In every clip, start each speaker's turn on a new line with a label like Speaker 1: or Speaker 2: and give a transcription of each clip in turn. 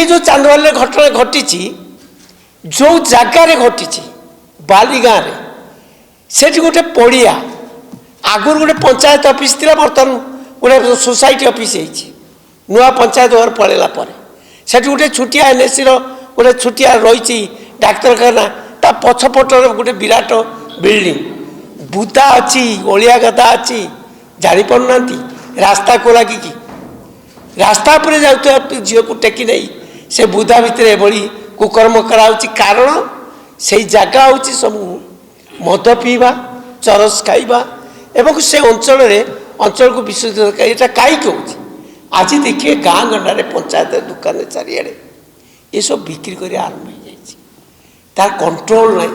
Speaker 1: जो चांदवाल घटना घटी जो जगार घटी बाली गाँव से गोटे पड़िया आगुरी गोटे पंचायत ऑफिस थी बर्तमान गोटे सोसाइटी ऑफिस नुआ पंचायत घर पलैला से गोटे छुटिया एनएससी गोटे छुटिया रही डाक्तरखाना ता पछपटर गोटे विराट बिल्डिंग बुदा अच्छी ओलिया गदा अच्छी जापना रास्ता को लगिकी रास्ता पर जाऊे झील को टेकी नहीं से बुदा भितर एभली कुकर्म कराऊँच कारण से जगह हूँ सब मद पीवा चरस खाइबा एवं से अंचल को विश्वविद्यालय यहाँ कहीं हो आज देखिए गाँ गंडारे पंचायत दुकान चारिड़े ये सब बिक्री कर आरंभ हो जाए तार कंट्रोल ना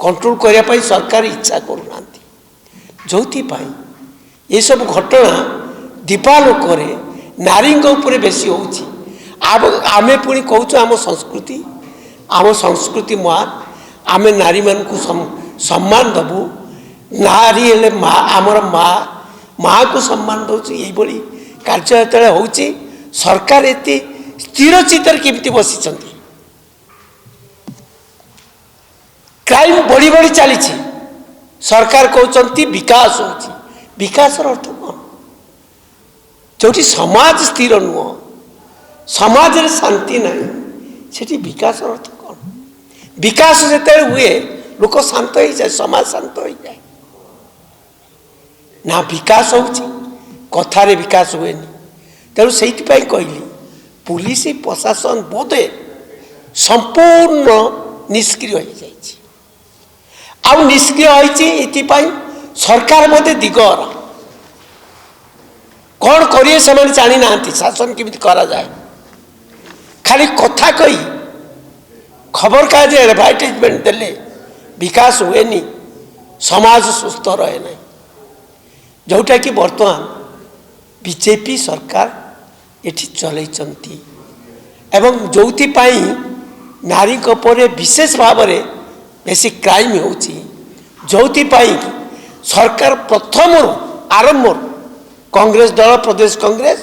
Speaker 1: कंट्रोल करने सरकार इच्छा करूना जो ये सब घटना दीपालोक नारी उपरे बेसी होची आमे पुणी कहूँ आम संस्कृति महान आमे नारी मान को सम्मान दबू नारी हेले माँ आमर माँ को सम्मान दौर ये कार्य जो हो सरकार एत स्थिर चित्तर केमती बसी क्राइम बढ़ी बढ़ी चली सरकार कहते विकास हो विकास अर्थ कौन जो समाज स्थिर नुह समाज रे शांति ना से विकास अर्थ कौन विकास जिते हुए लोक शांत हो जाए समाज शांत हो जाए ना विकास हो कथार विकास हुए तेणु से कहली पुलिस प्रशासन बोधे संपूर्ण निष्क्रिय हो जाए आउ निष्क्रिय होती सरकार बोधे दिगर कौन करिए से जानी ना शासन केमी करा जाए खाली कथा कही खबर कागज एडभाइटाइजमेंट देले विकास हुए नहीं समाज सुस्थ रहे ना जोटा कि वर्तमान बीजेपी सरकार एठी चलती एवं जो नारी पर विशेष भाव में बेसी क्राइम हो सरकार प्रथम आरंभ कांग्रेस दल प्रदेश कांग्रेस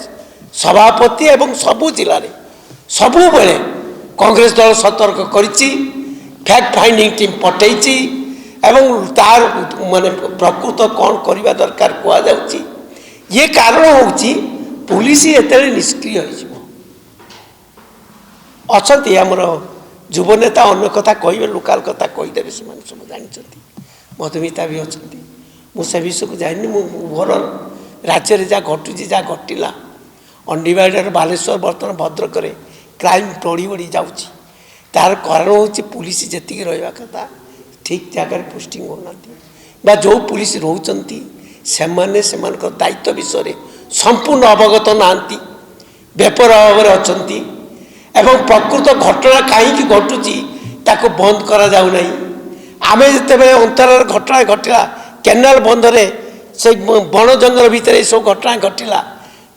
Speaker 1: सभापति एवं सबु जिले में सबु बेले कांग्रेस दल सतर्क करिछि फैक्ट फाइंडिंग टीम पठेछि एवं तार माने प्रकृत कौन करने दरकार कहुच्छी ये कारण होची पुलिस एत निष्क्रिय अच्छा आमर युव नेता अन्य कथा कहे लोकाल कथा कहीदेवे से सब जानते मधुमिता भी अच्छा मुझे विषय को जानी ओवरअल राज्य में जहाँ घटुची जहाँ घटला अनडिवाइडेड बालेश्वर बर्तमान भद्रक क्राइम बढ़ी बढ़ी जाऊँगी तार कारण हूँ पुलिस जी रहा कथा ठीक जगह पोस्टिंग होना जो पुलिस रोचंती से दायित्व विषय संपूर्ण अवगत नहांती बेपरवाह भाव अच्छा एवं प्रकृत घटना कहीं घटुची ताको बंद करा जाऊ नहीं आमे जिते अंतराल घटना घटला केनाल बंधरे से बण जंगल भितर सब घटना घटला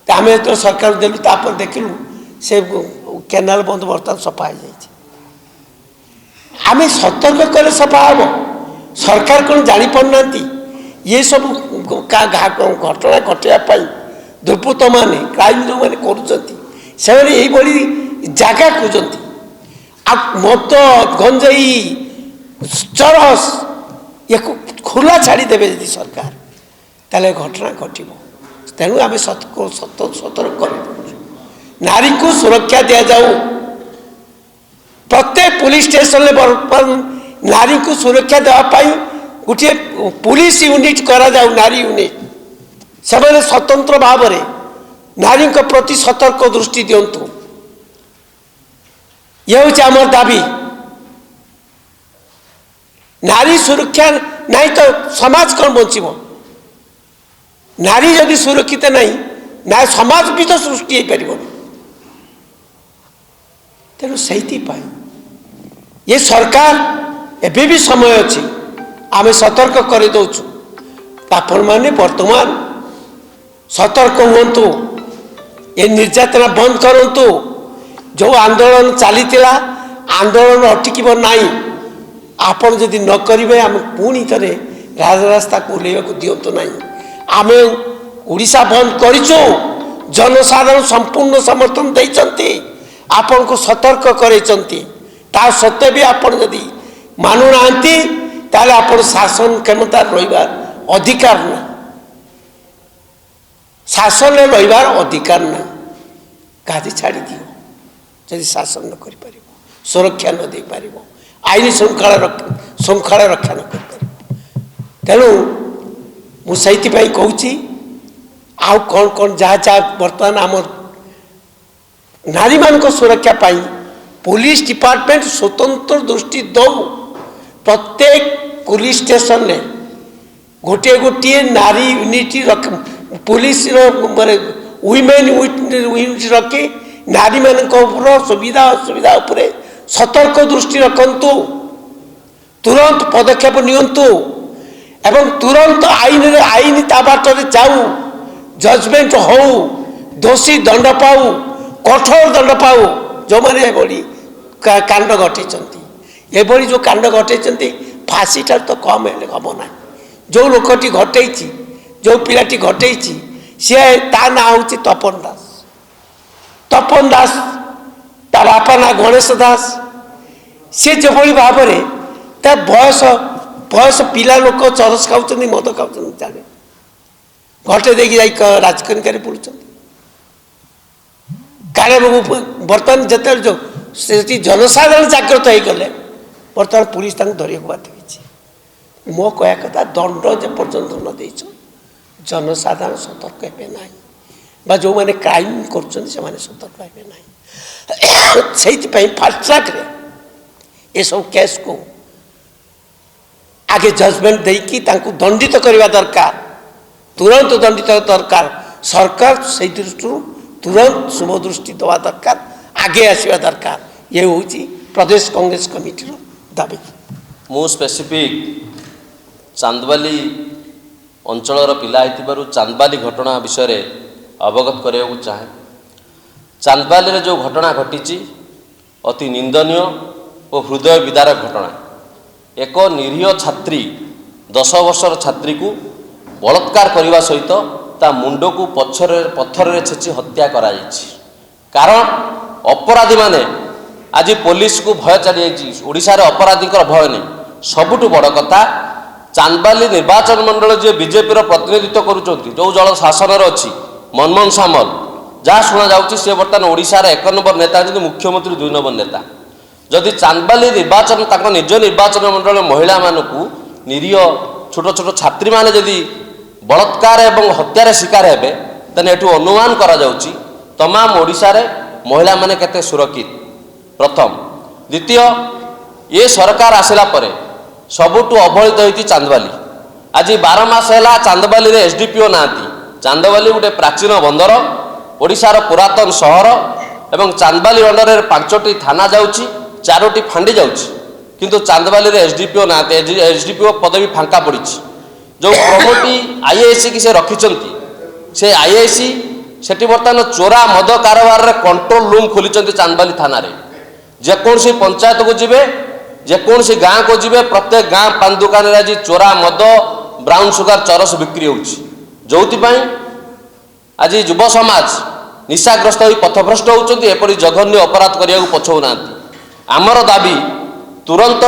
Speaker 1: आम जो सरकार देलु तापर देखलु से केनाल बंध बर्तमान सफा हो जाए आम सतर्क कले सफा हम सरकार कौन जापारना ये सब घटना घटापी दुर्बृत्त मान क्राइम जो मैंने कर जगह खोजती आ मद गंजेई चरस या खोला छाड़देवे यदि सरकार ताले घटना घटो तेणु आम सतर्क कर नारी को सुरक्षा दि जाऊ प्रत्येक पुलिस स्टेशन नारी को सुरक्षा देवाई गोटे पुलिस यूनिट करा जाऊ नारी यूनिट से स्वतंत्र भाव में नारी प्रति सतर्क दृष्टि दिंतु ये हूँ आमर दाबी नारी सुरक्षा नहीं तो समाज कौन बचब नारी यदि सुरक्षित नहीं ना समाज भी तो सृष्टि हो पार तेणु से ये सरकार एबे भी समय अच्छी आम सतर्क कर दौचु आपण मैंने वर्तमान सतर्क हूँ ये निर्यातना बंद करूँ जो आंदोलन चली आंदोलन अटक नहीं आपण जदि न करेंगे आम पुणी थे राजरास्ता को ओह्लैवा दिंतु ना आम ओडिशा बंद करूँ जनसाधारण संपूर्ण समर्थन देते आपण को सतर्क करैचंती ता सत्वे भी आपण यदि मानु नांती ताले आपण शासन क्षमता रहिबार अधिकार ना शासन में रहिबार अधिकार ना गादी छाड़ी दियो यदि शासन न करि परिबो सुरक्षा न दे परिबो आईन श्रृंखला रक्षा न कर परिबो तेणु मु सहित भाई कहूची आउ कौन कौन जहाँ जहाँ बर्तमान आम नारी मान सुरक्षा पाई पुलिस डिपार्टमेंट स्वतंत्र दृष्टि दौ प्रत्येक पुलिस स्टेशन ने गोटे गोटे नारी यूनिट रख पुलिस माने वुमेन यूनिट रखी नारी मान सुविधा असुविधा उपरे सतर्क दृष्टि रखंतु तुरंत पदक्षेप नियंतु एवं तुरंत आईन ता बाटर जाऊ जजमेंट हो दोषी दंड पाऊ कठोर दंड पाऊ जो मैंने कांड घटे एभली जो कांड घटे फाँसी ठार तो कम है हम ना जो लोकटी घटे जो पिलाटी घटे सी ता ना हूँ तपन दास ता बापा ना गणेश दास सी जो भाव में ता बयस बयस पिला लोक चरस खाऊँ मद खाऊँ जाने घटे देखी जा राजकनिका पड़ुं काले बर्तमान जिते जो जनसाधारण जागृत हो गले बर्तमान पुलिस धरिया बाध्य मो कह कथा दंड जे पर्यंत न दे जनसाधारण सतर्क हे ना जो मैंने क्राइम कर सतर्क हे ना से फास्ट ट्रैक ये सब केस को आगे जजमेंट देकी दंडित करने दरकार तुरंत दंडित दरकार सरकार से दृष्टि तुरंत शुभ दृष्टि दवा दरकार आगे आसवा दरकार ये हूँ प्रदेश कांग्रेस कमिटी दाबी
Speaker 2: मु स्पेसिफिक चांदबाली अंचल पिला चांदबाली घटना विषय अवगत करने को चाहे चांदबाली जो घटना घटी अति निंदनीय और हृदय विदारक घटना एक निरीह छात्री 10 वर्षर छात्री को बलात्कार करने सहित ता मुंड को पत्थर छेची हत्या करा कारण अपराधी माने आज पुलिस को भय चली ओडिशा रे अपराधी भय नहीं सबुठ बड़ कथा चांदबाली निर्वाचन मंडल जे बीजेपी प्रतिनिधित्व करुँच जो जल शासन अच्छी मनमोहन सामल जहाँ शुणा जा बर्तमान ओडिशा रे 1 नंबर नेता मुख्यमंत्री 2 नंबर नेता जदि चांदबाली निर्वाचन निज निर्वाचन मंडल महिला मानू निरीह छोट छोट छात्री माने जदि बलात्कार एवं हत्यार शिकार हेबे तेने एठू अनुमान करा जाउची तमाम ओडिशा रे महिला माने केते सुरक्षित प्रथम द्वितीय ये सरकार आसिला परे सबुठू अवहेलित होती चांदबाली आज 12 मास है चांदबाली रे एसडीपीओ नाती चांदबाली गोटे प्राचीन बंदर ओडिशार पुरातन सहर एवं चांदबाली अंडर 5टी थाना जाउची 4टी फांडी जाउची किंतु चांदबाली रे एसडीपीओ नाती एसडीपीओ पदवी फांका पड़ी जो प्रमोटी आईआईसी की से रखिंट से आईआईसी सेठी बर्तमान चोरा मद कारोबार रे कंट्रोल रूम खोली चांदबाली थाना रे जेकोसी पंचायत को जीवे जेकोसी गाँ को जीवे प्रत्येक गाँ पान दुकान रे आज चोरा मद ब्राउन सुगार चरस बिक्री होती आज युव समाज निशाग्रस्त हो पथभ्रष्ट होती एपरी जघन्य अपराध करने को पछौना आमर दाबी तुरंत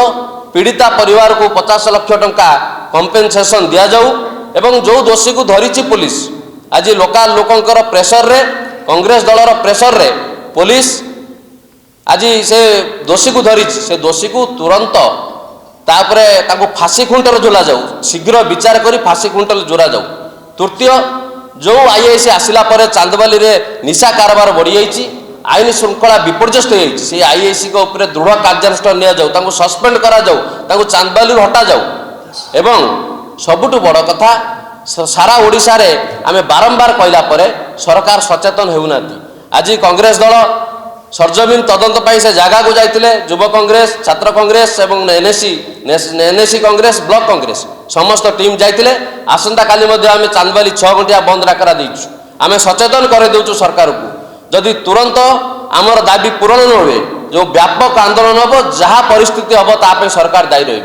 Speaker 2: पीड़िता परिवार को 50 लाख टंका कंपेनसेशन दिया जाऊ एवं जो दोषी को धरी पुलिस आज लोकाल लोकंकर प्रेसर रे कांग्रेस दलर प्रेसर रे पुलिस आज से दोषी को धरी से दोषी को तुरंत तापरे ताको फांसी खुंटर झुला जाऊ शीघ्र विचार करी फांसी खुंटर झुला जाऊ तृतीय जो आईआईसी आसिला परे चांदबाली रे निशा कारोबार बढ़ी जाइए आईन श्रृंखला विपर्यस्त हो आईआईसी को ऊपर दृढ़ कार्यानुष्ठान निया जाऊ ताको सस्पेंड करा जाऊ ताको चांदबाली हटा जाऊ एवं सबुठ बड़ कथा सारा ओडिशा रे आमे बारंबार कहला परे सरकार सचेतन होउना आज कांग्रेस दल सरजमीन तदंत पाई से जगह को जाइतिले युव कांग्रेस छात्र कांग्रेस एवं एनएसी कांग्रेस ब्लॉक कांग्रेस समस्त टीम जाइतिले आसंता काली मध्ये आमे चांदबाली 6 घंटा बंद राखरा देइछु आमे सचेतन करे देउछु सरकार को जदि तुरंत आमर दाबी पूरण न हुए जो व्यापक आंदोलन हम जहाँ परिस्थिति हम ताप सरकार दायी रही